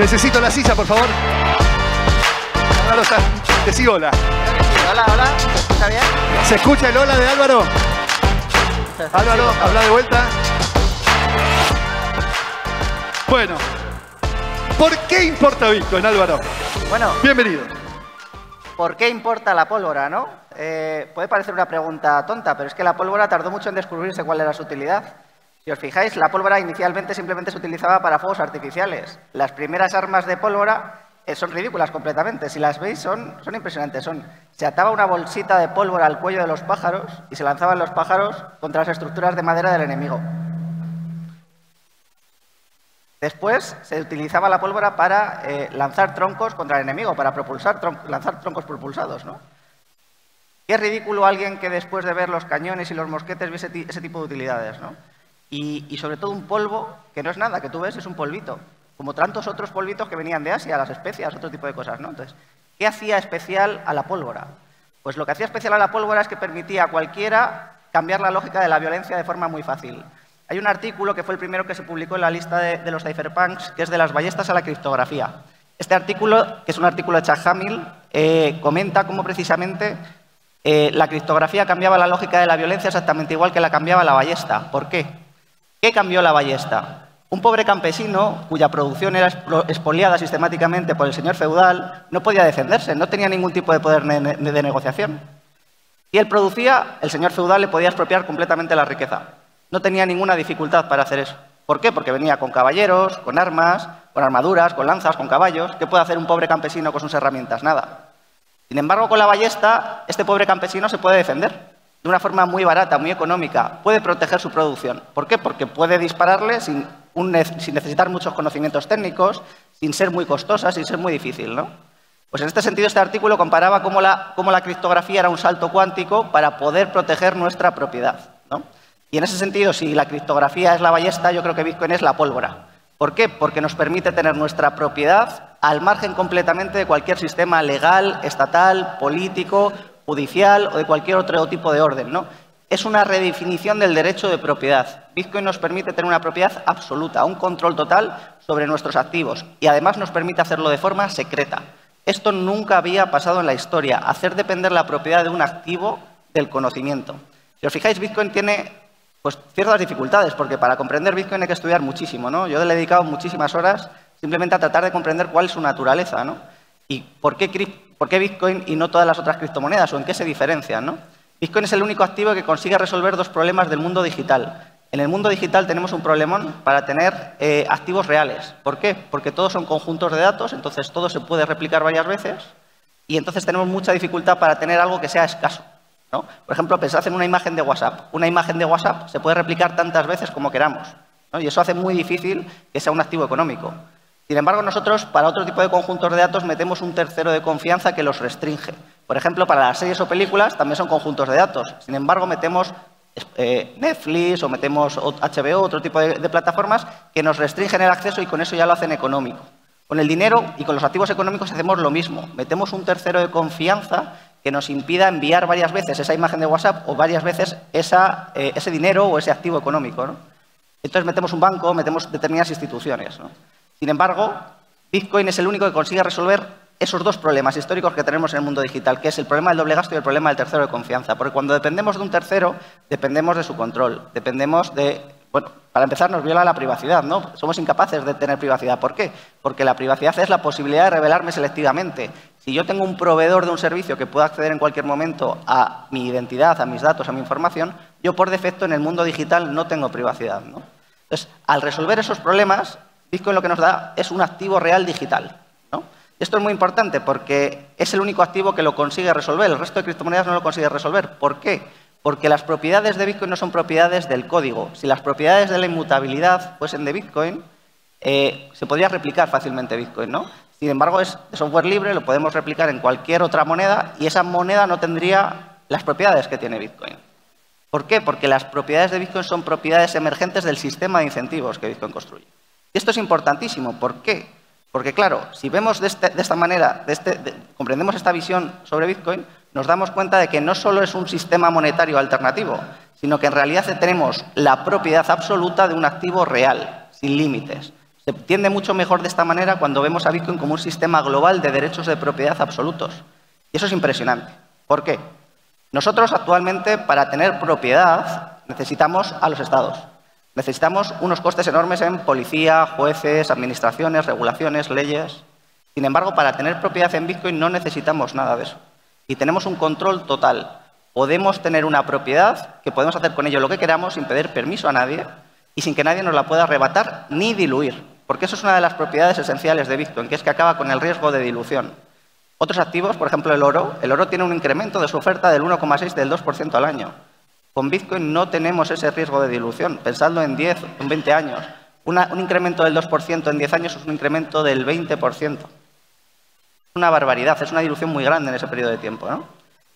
Necesito la silla, por favor. Álvaro, decí hola. Hola, hola. ¿Se escucha bien? ¿Se escucha el hola de Álvaro? Álvaro, habla de vuelta. Bueno, ¿por qué importa Bitcoin, Álvaro? Bueno, bienvenido. ¿Por qué importa la pólvora, no? Puede parecer una pregunta tonta, pero es que la pólvora tardó mucho en descubrirse cuál era su utilidad. Si os fijáis, la pólvora inicialmente simplemente se utilizaba para fuegos artificiales. Las primeras armas de pólvora son ridículas completamente. Si las veis, son impresionantes. Se ataba una bolsita de pólvora al cuello de los pájaros y se lanzaban los pájaros contra las estructuras de madera del enemigo. Después se utilizaba la pólvora para lanzar troncos contra el enemigo, para lanzar troncos propulsados, ¿no? Qué ridículo alguien que después de ver los cañones y los mosquetes viese ese tipo de utilidades, ¿no? Y sobre todo un polvo que no es nada, que tú ves es un polvito, como tantos otros polvitos que venían de Asia, las especias, otro tipo de cosas, ¿no? Entonces, ¿qué hacía especial a la pólvora? Pues lo que hacía especial a la pólvora es que permitía a cualquiera cambiar la lógica de la violencia de forma muy fácil. Hay un artículo que fue el primero que se publicó en la lista de los cypherpunks, que es de las ballestas a la criptografía. Este artículo, que es un artículo de Chuck Hamill, comenta cómo precisamente la criptografía cambiaba la lógica de la violencia exactamente igual que la cambiaba la ballesta. ¿Por qué? ¿Qué cambió la ballesta? Un pobre campesino, cuya producción era expoliada sistemáticamente por el señor feudal, no podía defenderse, no tenía ningún tipo de poder de negociación. Si él producía, el señor feudal le podía expropiar completamente la riqueza. No tenía ninguna dificultad para hacer eso. ¿Por qué? Porque venía con caballeros, con armas, con armaduras, con lanzas, con caballos. ¿Qué puede hacer un pobre campesino con sus herramientas? Nada. Sin embargo, con la ballesta, este pobre campesino se puede defender de una forma muy barata, muy económica. Puede proteger su producción. ¿Por qué? Porque puede dispararle sin necesitar muchos conocimientos técnicos, sin ser muy costosa, sin ser muy difícil, ¿no? Pues en este sentido, este artículo comparaba cómo la criptografía era un salto cuántico para poder proteger nuestra propiedad, ¿no? Y en ese sentido, si la criptografía es la ballesta, yo creo que Bitcoin es la pólvora. ¿Por qué? Porque nos permite tener nuestra propiedad al margen completamente de cualquier sistema legal, estatal, político, judicial o de cualquier otro tipo de orden, ¿no? Es una redefinición del derecho de propiedad. Bitcoin nos permite tener una propiedad absoluta, un control total sobre nuestros activos y además nos permite hacerlo de forma secreta. Esto nunca había pasado en la historia, hacer depender la propiedad de un activo del conocimiento. Si os fijáis, Bitcoin tiene pues ciertas dificultades, porque para comprender Bitcoin hay que estudiar muchísimo, ¿no? Yo le he dedicado muchísimas horas simplemente a tratar de comprender cuál es su naturaleza, ¿no? Y por qué Bitcoin y no todas las otras criptomonedas, o en qué se diferencian, ¿no? Bitcoin es el único activo que consigue resolver dos problemas del mundo digital. En el mundo digital tenemos un problemón para tener activos reales. ¿Por qué? Porque todos son conjuntos de datos, entonces todo se puede replicar varias veces y entonces tenemos mucha dificultad para tener algo que sea escaso, ¿no? Por ejemplo, pensad en una imagen de WhatsApp. Una imagen de WhatsApp se puede replicar tantas veces como queramos, ¿no? Y eso hace muy difícil que sea un activo económico. Sin embargo, nosotros para otro tipo de conjuntos de datos metemos un tercero de confianza que los restringe. Por ejemplo, para las series o películas también son conjuntos de datos. Sin embargo, metemos Netflix o metemos HBO, otro tipo de plataformas que nos restringen el acceso y con eso ya lo hacen económico. Con el dinero y con los activos económicos hacemos lo mismo. Metemos un tercero de confianza que nos impida enviar varias veces esa imagen de WhatsApp o varias veces ese dinero o ese activo económico, ¿no? Entonces metemos un banco, metemos determinadas instituciones, ¿no? Sin embargo, Bitcoin es el único que consigue resolver esos dos problemas históricos que tenemos en el mundo digital, que es el problema del doble gasto y el problema del tercero de confianza. Porque cuando dependemos de un tercero, dependemos de su control, dependemos de... Bueno, para empezar, nos viola la privacidad, ¿no? Somos incapaces de tener privacidad. ¿Por qué? Porque la privacidad es la posibilidad de revelarme selectivamente. Si yo tengo un proveedor de un servicio que pueda acceder en cualquier momento a mi identidad, a mis datos, a mi información, yo por defecto en el mundo digital no tengo privacidad, ¿no? Entonces, al resolver esos problemas, Bitcoin lo que nos da es un activo real digital, ¿no? Esto es muy importante porque es el único activo que lo consigue resolver. El resto de criptomonedas no lo consigue resolver. ¿Por qué? Porque las propiedades de Bitcoin no son propiedades del código. Si las propiedades de la inmutabilidad fuesen de Bitcoin, se podría replicar fácilmente Bitcoin, ¿no? Sin embargo, es de software libre, lo podemos replicar en cualquier otra moneda y esa moneda no tendría las propiedades que tiene Bitcoin. ¿Por qué? Porque las propiedades de Bitcoin son propiedades emergentes del sistema de incentivos que Bitcoin construye. Y esto es importantísimo. ¿Por qué? Porque, claro, si vemos de esta manera, comprendemos esta visión sobre Bitcoin, nos damos cuenta de que no solo es un sistema monetario alternativo, sino que en realidad tenemos la propiedad absoluta de un activo real, sin límites. O Se entiende mucho mejor de esta manera cuando vemos a Bitcoin como un sistema global de derechos de propiedad absolutos. Y eso es impresionante. ¿Por qué? Nosotros actualmente, para tener propiedad, necesitamos a los estados. Necesitamos unos costes enormes en policía, jueces, administraciones, regulaciones, leyes. Sin embargo, para tener propiedad en Bitcoin no necesitamos nada de eso. Y tenemos un control total. Podemos tener una propiedad que podemos hacer con ello lo que queramos sin pedir permiso a nadie y sin que nadie nos la pueda arrebatar ni diluir. Porque eso es una de las propiedades esenciales de Bitcoin, que es que acaba con el riesgo de dilución. Otros activos, por ejemplo el oro tiene un incremento de su oferta del 1,6 del 2% al año. Con Bitcoin no tenemos ese riesgo de dilución. Pensadlo en 10, en 20 años. Un incremento del 2% en 10 años es un incremento del 20%. Es una barbaridad, es una dilución muy grande en ese periodo de tiempo, ¿no?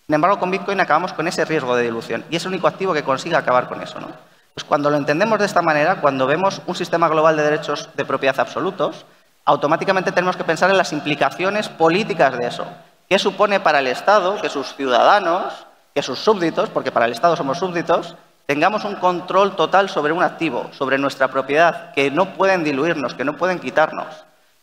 Sin embargo, con Bitcoin acabamos con ese riesgo de dilución y es el único activo que consigue acabar con eso, ¿no? Pues cuando lo entendemos de esta manera, cuando vemos un sistema global de derechos de propiedad absolutos, automáticamente tenemos que pensar en las implicaciones políticas de eso. ¿Qué supone para el Estado que sus ciudadanos, que sus súbditos, porque para el Estado somos súbditos, tengamos un control total sobre un activo, sobre nuestra propiedad, que no pueden diluirnos, que no pueden quitarnos?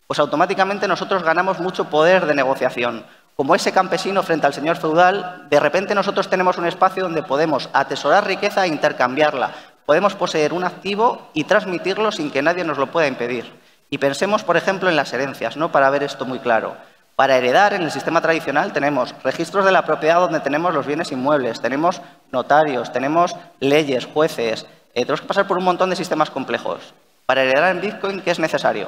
Pues automáticamente nosotros ganamos mucho poder de negociación. Como ese campesino frente al señor feudal, de repente nosotros tenemos un espacio donde podemos atesorar riqueza e intercambiarla. Podemos poseer un activo y transmitirlo sin que nadie nos lo pueda impedir. Y pensemos, por ejemplo, en las herencias, ¿no? Para ver esto muy claro. Para heredar, en el sistema tradicional, tenemos registros de la propiedad donde tenemos los bienes inmuebles, tenemos notarios, tenemos leyes, jueces, tenemos que pasar por un montón de sistemas complejos. Para heredar en Bitcoin, ¿qué es necesario?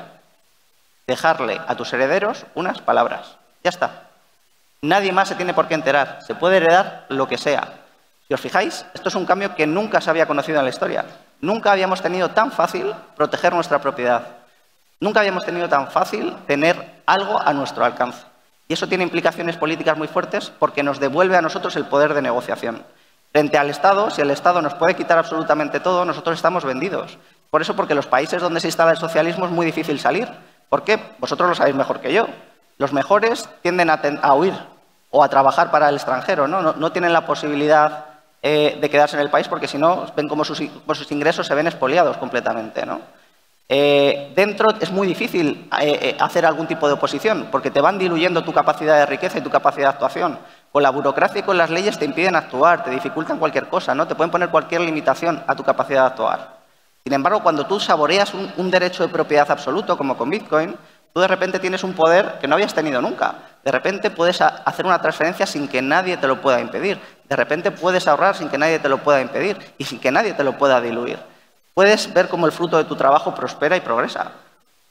Dejarle a tus herederos unas palabras. Ya está. Nadie más se tiene por qué enterar. Se puede heredar lo que sea. Si os fijáis, esto es un cambio que nunca se había conocido en la historia. Nunca habíamos tenido tan fácil proteger nuestra propiedad. Nunca habíamos tenido tan fácil tener algo a nuestro alcance. Y eso tiene implicaciones políticas muy fuertes porque nos devuelve a nosotros el poder de negociación. Frente al Estado, si el Estado nos puede quitar absolutamente todo, nosotros estamos vendidos. Por eso, porque los países donde se instala el socialismo es muy difícil salir. ¿Por qué? Vosotros lo sabéis mejor que yo. Los mejores tienden a huir o a trabajar para el extranjero, ¿no? No tienen la posibilidad de quedarse en el país porque si no, ven como sus ingresos se ven expoliados completamente, ¿no? Dentro es muy difícil hacer algún tipo de oposición porque te van diluyendo tu capacidad de riqueza y tu capacidad de actuación. Con la burocracia y con las leyes te impiden actuar, te dificultan cualquier cosa, ¿no? Te pueden poner cualquier limitación a tu capacidad de actuar. Sin embargo, cuando tú saboreas un derecho de propiedad absoluto, como con Bitcoin, tú de repente tienes un poder que no habías tenido nunca. De repente puedes hacer una transferencia sin que nadie te lo pueda impedir. De repente puedes ahorrar sin que nadie te lo pueda impedir y sin que nadie te lo pueda diluir. Puedes ver cómo el fruto de tu trabajo prospera y progresa.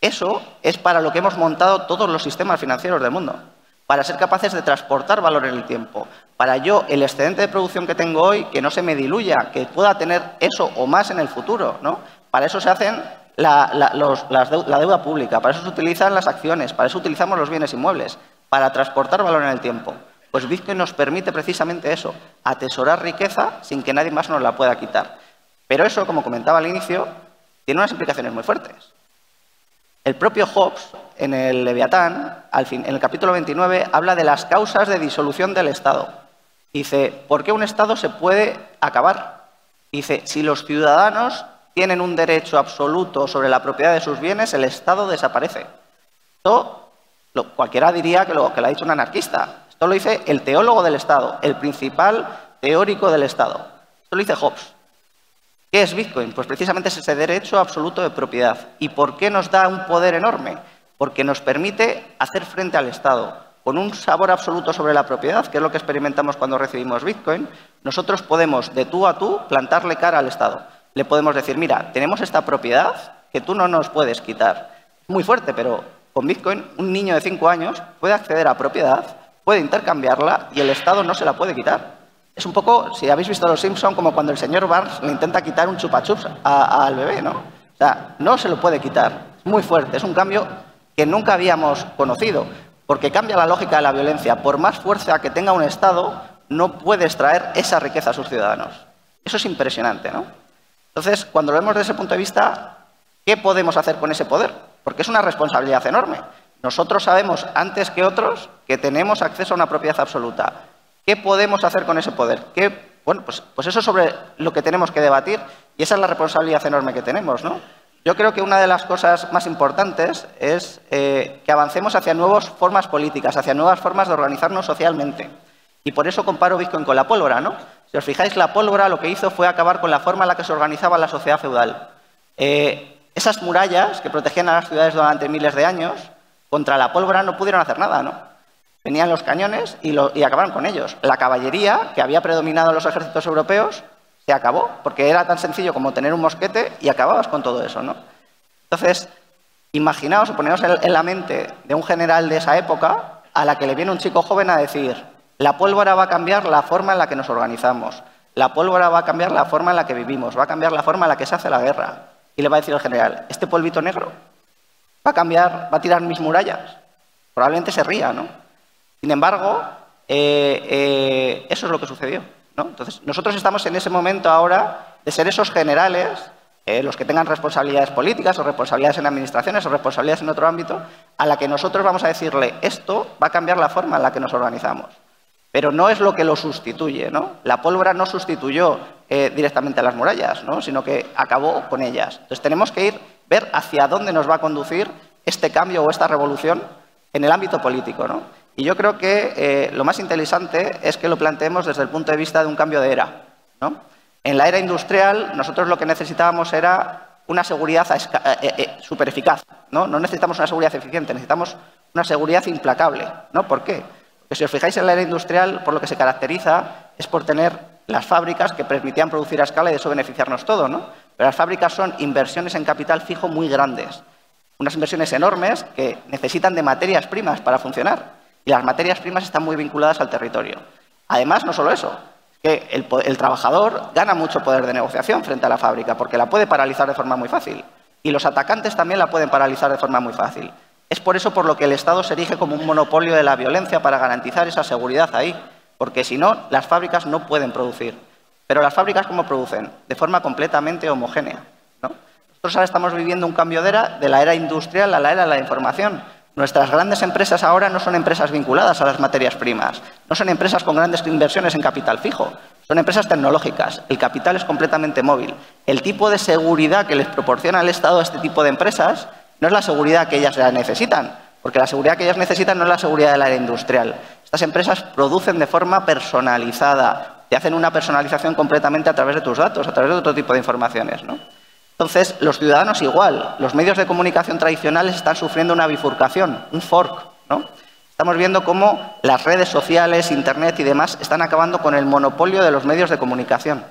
Eso es para lo que hemos montado todos los sistemas financieros del mundo. Para ser capaces de transportar valor en el tiempo. Para yo, el excedente de producción que tengo hoy, que no se me diluya, que pueda tener eso o más en el futuro, ¿no? Para eso se hacen la deuda pública, para eso se utilizan las acciones, para eso utilizamos los bienes inmuebles, para transportar valor en el tiempo. Pues Bitcoin nos permite precisamente eso, atesorar riqueza sin que nadie más nos la pueda quitar. Pero eso, como comentaba al inicio, tiene unas implicaciones muy fuertes. El propio Hobbes, en el Leviatán, en el capítulo 29, habla de las causas de disolución del Estado. Dice, ¿por qué un Estado se puede acabar? Dice, si los ciudadanos tienen un derecho absoluto sobre la propiedad de sus bienes, el Estado desaparece. Esto cualquiera diría que lo ha dicho un anarquista. Esto lo dice el teólogo del Estado, el principal teórico del Estado. Esto lo dice Hobbes. ¿Qué es Bitcoin? Pues precisamente es ese derecho absoluto de propiedad. ¿Y por qué nos da un poder enorme? Porque nos permite hacer frente al Estado. Con un sabor absoluto sobre la propiedad, que es lo que experimentamos cuando recibimos Bitcoin, nosotros podemos de tú a tú plantarle cara al Estado. Le podemos decir, mira, tenemos esta propiedad que tú no nos puedes quitar. Es muy fuerte, pero con Bitcoin un niño de 5 años puede acceder a propiedad, puede intercambiarla y el Estado no se la puede quitar. Es un poco, si habéis visto Los Simpson, como cuando el señor Barnes le intenta quitar un chupa chups al bebé, ¿no? O sea, no se lo puede quitar. Es muy fuerte, es un cambio que nunca habíamos conocido, porque cambia la lógica de la violencia. Por más fuerza que tenga un Estado, no puede extraer esa riqueza a sus ciudadanos. Eso es impresionante, ¿no? Entonces, cuando lo vemos desde ese punto de vista, ¿qué podemos hacer con ese poder? Porque es una responsabilidad enorme. Nosotros sabemos antes que otros que tenemos acceso a una propiedad absoluta. ¿Qué podemos hacer con ese poder? Bueno, pues eso es sobre lo que tenemos que debatir y esa es la responsabilidad enorme que tenemos, ¿no? yo creo que una de las cosas más importantes es que avancemos hacia nuevas formas políticas, hacia nuevas formas de organizarnos socialmente. Y por eso comparo Bitcoin con la pólvora, ¿no? Si os fijáis, la pólvora lo que hizo fue acabar con la forma en la que se organizaba la sociedad feudal. Esas murallas que protegían a las ciudades durante miles de años, contra la pólvora no pudieron hacer nada, ¿no? Venían los cañones y acabaron con ellos. La caballería, que había predominado en los ejércitos europeos, se acabó, porque era tan sencillo como tener un mosquete y acababas con todo eso, ¿no? Entonces, imaginaos o poneos en la mente de un general de esa época a la que le viene un chico joven a decir: la pólvora va a cambiar la forma en la que nos organizamos, la pólvora va a cambiar la forma en la que vivimos, va a cambiar la forma en la que se hace la guerra. Y le va a decir el general: ¿este polvito negro va a cambiar, va a tirar mis murallas? Probablemente se ría, ¿no? Sin embargo, eso es lo que sucedió, ¿no? Entonces, nosotros estamos en ese momento ahora de ser esos generales, los que tengan responsabilidades políticas o responsabilidades en administraciones o responsabilidades en otro ámbito, a la que nosotros vamos a decirle: esto va a cambiar la forma en la que nos organizamos. Pero no es lo que lo sustituye, ¿no? La pólvora no sustituyó directamente a las murallas, ¿no? Sino que acabó con ellas. Entonces, tenemos que ver hacia dónde nos va a conducir este cambio o esta revolución en el ámbito político, ¿no? Y yo creo que lo más interesante es que lo planteemos desde el punto de vista de un cambio de era, ¿no? En la era industrial, nosotros lo que necesitábamos era una seguridad súper eficaz, ¿no? No necesitamos una seguridad eficiente, necesitamos una seguridad implacable, ¿no? ¿Por qué? Porque si os fijáis, en la era industrial, por lo que se caracteriza es por tener las fábricas que permitían producir a escala y de eso beneficiarnos todos, ¿no? Pero las fábricas son inversiones en capital fijo muy grandes, unas inversiones enormes que necesitan de materias primas para funcionar. Y las materias primas están muy vinculadas al territorio. Además, no solo eso, que el trabajador gana mucho poder de negociación frente a la fábrica, porque la puede paralizar de forma muy fácil. Y los atacantes también la pueden paralizar de forma muy fácil. Es por eso por lo que el Estado se erige como un monopolio de la violencia para garantizar esa seguridad ahí, porque si no, las fábricas no pueden producir. Pero las fábricas, ¿cómo producen? De forma completamente homogénea, ¿no? Nosotros ahora estamos viviendo un cambio de la era industrial a la era de la información. Nuestras grandes empresas ahora no son empresas vinculadas a las materias primas, no son empresas con grandes inversiones en capital fijo, son empresas tecnológicas, el capital es completamente móvil. El tipo de seguridad que les proporciona el Estado a este tipo de empresas no es la seguridad que ellas ya necesitan, porque la seguridad que ellas necesitan no es la seguridad de la era industrial. Estas empresas producen de forma personalizada, te hacen una personalización completamente a través de tus datos, a través de otro tipo de informaciones, ¿no? Entonces, los ciudadanos igual, los medios de comunicación tradicionales están sufriendo una bifurcación, un fork, ¿no? Estamos viendo cómo las redes sociales, Internet y demás están acabando con el monopolio de los medios de comunicación,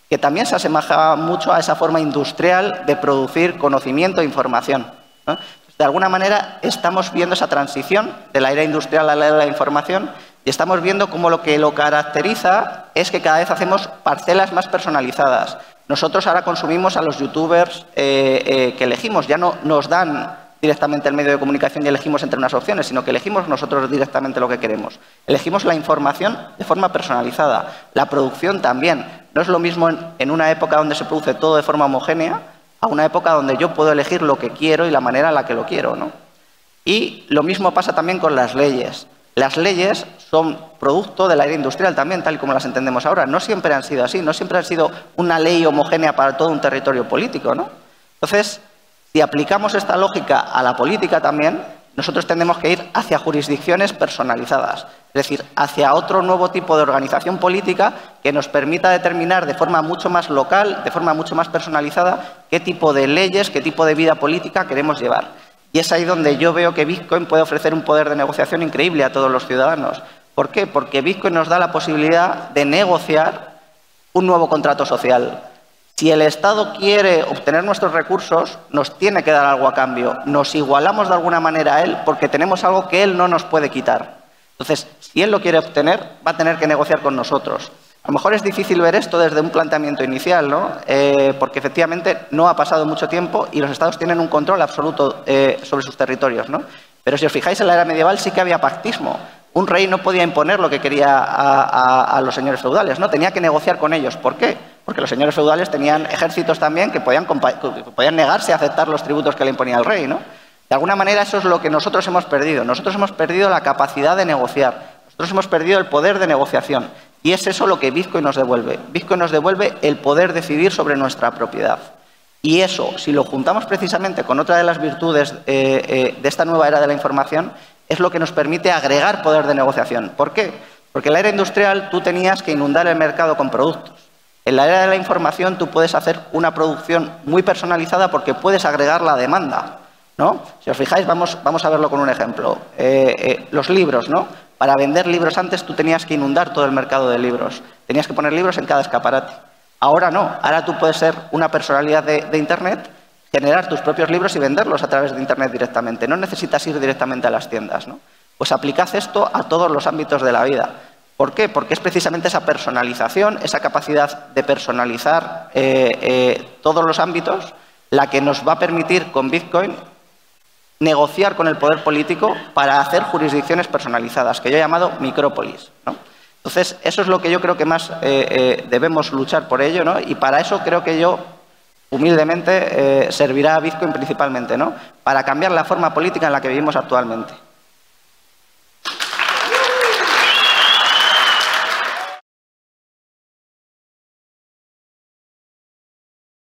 que también se asemeja mucho a esa forma industrial de producir conocimiento e información, ¿no? De alguna manera estamos viendo esa transición de la era industrial a la era de la información y estamos viendo cómo lo que lo caracteriza es que cada vez hacemos parcelas más personalizadas. Nosotros ahora consumimos a los youtubers que elegimos, ya no nos dan directamente el medio de comunicación y elegimos entre unas opciones, sino que elegimos nosotros directamente lo que queremos. Elegimos la información de forma personalizada, la producción también. No es lo mismo en una época donde se produce todo de forma homogénea a una época donde yo puedo elegir lo que quiero y la manera en la que lo quiero, ¿no? Y lo mismo pasa también con las leyes. Las leyes son producto de la era industrial también, tal y como las entendemos ahora. No siempre han sido así, no siempre han sido una ley homogénea para todo un territorio político, ¿no? Entonces, si aplicamos esta lógica a la política también, nosotros tenemos que ir hacia jurisdicciones personalizadas, es decir, hacia otro nuevo tipo de organización política que nos permita determinar de forma mucho más local, de forma mucho más personalizada, qué tipo de leyes, qué tipo de vida política queremos llevar. Y es ahí donde yo veo que Bitcoin puede ofrecer un poder de negociación increíble a todos los ciudadanos. ¿Por qué? Porque Bitcoin nos da la posibilidad de negociar un nuevo contrato social. Si el Estado quiere obtener nuestros recursos, nos tiene que dar algo a cambio. Nos igualamos de alguna manera a él porque tenemos algo que él no nos puede quitar. Entonces, si él lo quiere obtener, va a tener que negociar con nosotros. A lo mejor es difícil ver esto desde un planteamiento inicial, ¿no? Porque efectivamente no ha pasado mucho tiempo y los Estados tienen un control absoluto sobre sus territorios, ¿no? Pero si os fijáis, en la era medieval sí que había pactismo. Un rey no podía imponer lo que quería a los señores feudales, ¿no? Tenía que negociar con ellos. ¿Por qué? Porque los señores feudales tenían ejércitos también que podían negarse a aceptar los tributos que le imponía el rey, ¿no? De alguna manera eso es lo que nosotros hemos perdido. Nosotros hemos perdido la capacidad de negociar. Nosotros hemos perdido el poder de negociación. Y es eso lo que Bitcoin nos devuelve. Bitcoin nos devuelve el poder decidir sobre nuestra propiedad. Y eso, si lo juntamos precisamente con otra de las virtudes de esta nueva era de la información, es lo que nos permite agregar poder de negociación. ¿Por qué? Porque en la era industrial tú tenías que inundar el mercado con productos. En la era de la información tú puedes hacer una producción muy personalizada porque puedes agregar la demanda, ¿no? Si os fijáis, vamos a verlo con un ejemplo. Los libros, ¿no? Para vender libros antes tú tenías que inundar todo el mercado de libros. Tenías que poner libros en cada escaparate. Ahora no. Ahora tú puedes ser una personalidad de Internet, generar tus propios libros y venderlos a través de Internet directamente. No necesitas ir directamente a las tiendas, ¿no? Pues aplicad esto a todos los ámbitos de la vida. ¿Por qué? Porque es precisamente esa personalización, esa capacidad de personalizar todos los ámbitos, la que nos va a permitir con Bitcoin negociar con el poder político para hacer jurisdicciones personalizadas, que yo he llamado micrópolis, ¿no? Entonces, eso es lo que yo creo que más debemos luchar por ello, ¿no? Y para eso creo que humildemente, servirá a Bitcoin principalmente, ¿no? Para cambiar la forma política en la que vivimos actualmente.